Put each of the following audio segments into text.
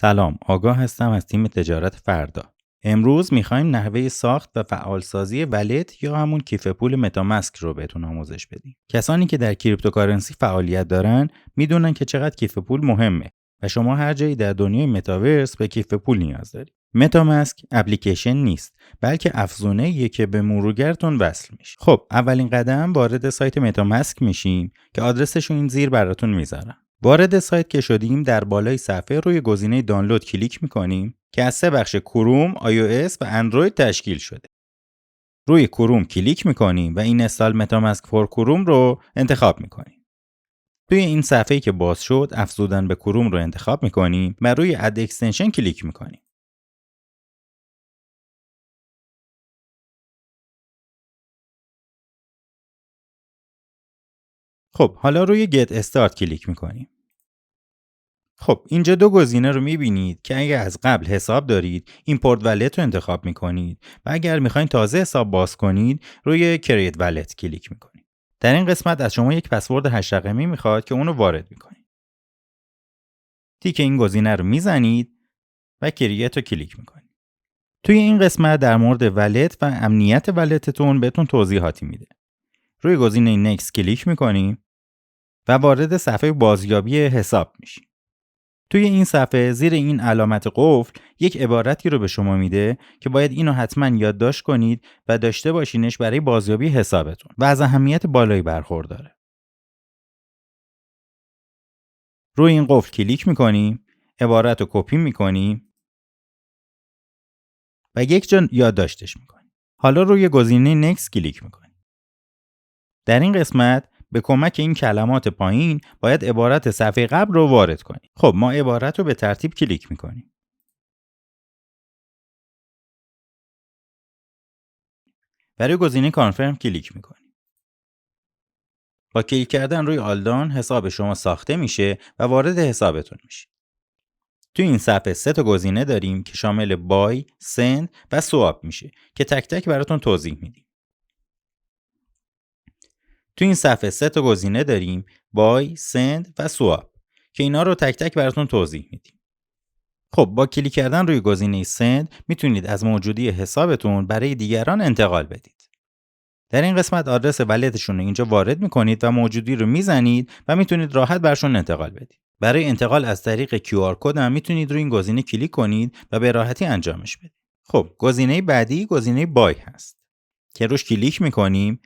سلام، آگاه هستم از تیم تجارت فردا. امروز میخوایم نحوه ساخت و فعالسازی ولت یا همون کیف پول متامسک رو بهتون آموزش بدیم. کسانی که در کریپتوکارنسی فعالیت دارن میدونن که چقدر کیف پول مهمه و شما هر جایی در دنیای متاورس به کیف پول نیاز دارید. متامسک اپلیکیشن نیست، بلکه افزونه‌ایه که به مرورگرتون وصل میشه. خب، اولین قدم وارد سایت متامسک میشیم که آدرسش رو این زیر براتون میذارم. وارد سایت که شدیم در بالای صفحه روی گزینه دانلود کلیک میکنیم که از 3 بخش کروم، iOS و اندروید تشکیل شده. روی کروم کلیک میکنیم و این استال متامسک فور کروم رو انتخاب میکنیم. توی این صفحه‌ای که باز شد افزودن به کروم رو انتخاب میکنیم و روی اد اکستنشن کلیک میکنیم. خب حالا روی get استارت کلیک میکنیم. خب اینجا دو گزینه رو میبینید که اگر از قبل حساب دارید ایمپورت ولت رو انتخاب میکنید و اگر میخواین تازه حساب باز کنید روی کریت ولت کلیک میکنید. در این قسمت از شما یک پسورد 8 رقمی میخواد که اونو وارد میکنید. تیک این گزینه رو میزنید و کریت رو کلیک میکنید. توی این قسمت در مورد ولت و امنیت ولتتون بهتون توضیحاتی میده. روی گزینه نکست کلیک میکنیم و وارد صفحه بازیابی حساب میشیم. توی این صفحه زیر این علامت قفل یک عبارتی رو به شما میده که باید اینو حتما یادداشت کنید و داشته باشینش برای بازیابی حسابتون و از اهمیت بالایی برخورداره. روی این قفل کلیک میکنیم، عبارت رو کپی میکنیم و یک جا یادداشتش میکنیم. حالا روی گزینه نکست کلیک میکنیم. در این قسمت به کمک این کلمات پایین باید عبارت صفحه قبل رو وارد کنیم. خب ما عبارت رو به ترتیب کلیک میکنیم. برای گزینه کانفرم کلیک میکنیم. با کلیک کردن روی آلدان حساب شما ساخته میشه و وارد حسابتون میشه. توی این صفحه 3 تا گزینه داریم که شامل بای، سند و سواب میشه که تک تک براتون توضیح میدیم. توی این صفحه 3 تا گزینه داریم بای، سند و سواب که اینا رو تک تک براتون توضیح میدیم. خب با کلیک کردن روی گزینه سند میتونید از موجودی حسابتون برای دیگران انتقال بدید. در این قسمت آدرس ولتشون رو اینجا وارد میکنید و موجودی رو میزنید و میتونید راحت برشون انتقال بدید. برای انتقال از طریق QR کد هم میتونید روی این گزینه کلیک کنید و به راحتی انجامش بدید. خب گزینه بعدی گزینه بای هست که روش کلیک میکنیم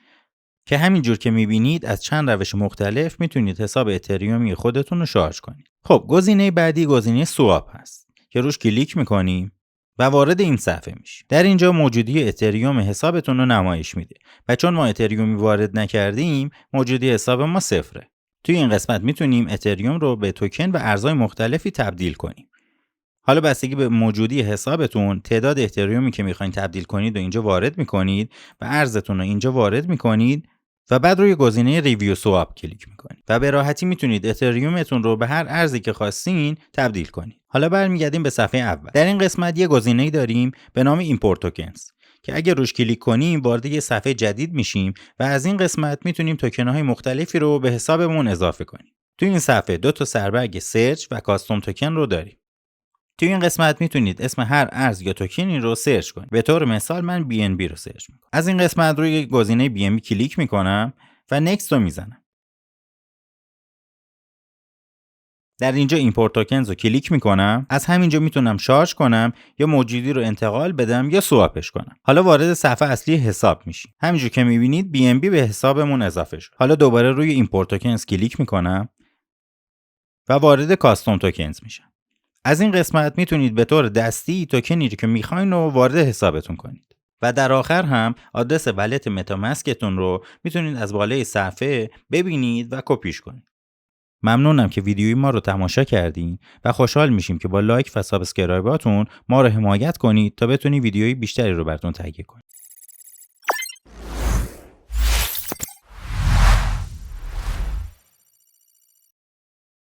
که همینجور که میبینید از چند روش مختلف میتونید حساب اتریومی خودتون رو شارژ کنید. خب گزینه بعدی گزینه سواب هست که روش کلیک میکنیم و وارد این صفحه میشه. در اینجا موجودی اتریوم حسابتون رو نمایش میده و چون ما اتریومی وارد نکردیم موجودی حساب ما صفره. توی این قسمت میتونیم اتریوم رو به توکن و ارزهای مختلفی تبدیل کنیم. حالا بستگی به موجودی حسابتون تعداد اتریومی که میخواین تبدیل کنید و اینجا وارد میکنید و ارزتون رو اینجا وارد میکنید و بعد روی گزینه ریویو سواب کلیک میکنید و به راحتی میتونید اتریومتون رو به هر ارزی که خواستین تبدیل کنید. حالا برمیگردیم به صفحه اول. در این قسمت یه گزینه‌ای داریم به نام ایمپورت توکنز که اگه روش کلیک کنیم وارد یه صفحه جدید میشیم و از این قسمت میتونیم توکن‌های مختلفی رو به حسابمون اضافه کنیم. تو این صفحه 2 تا سربرگ سرچ و کاستوم توکن رو داریم. توی این قسمت میتونید اسم هر ارز یا توکنی رو سرچ کنید. به طور مثال من BNB رو سرچ میکنم. از این قسمت روی گزینه BNB کلیک میکنم و نکست رو میزنم. در اینجا ایمپورت توکنز رو کلیک میکنم. از همینجا میتونم شارژ کنم یا موجودی رو انتقال بدم یا سواپش کنم. حالا وارد صفحه اصلی حساب میشیم. همینجور که میبینید BNB به حسابمون اضافه شد. حالا دوباره روی ایمپورت توکنز کلیک میکنم و وارد کاستوم توکنز میشم. از این قسمت میتونید به طور دستی توکنی که میخواین رو وارد حسابتون کنید. و در آخر هم آدرس ولت متامسکتون رو میتونید از بالای صفحه ببینید و کپیش کنید. ممنونم که ویدیوی ما رو تماشا کردین و خوشحال میشیم که با لایک و سابسکرایباتون ما رو حمایت کنید تا بتونیم ویدیوی بیشتری رو براتون تهیه کنیم.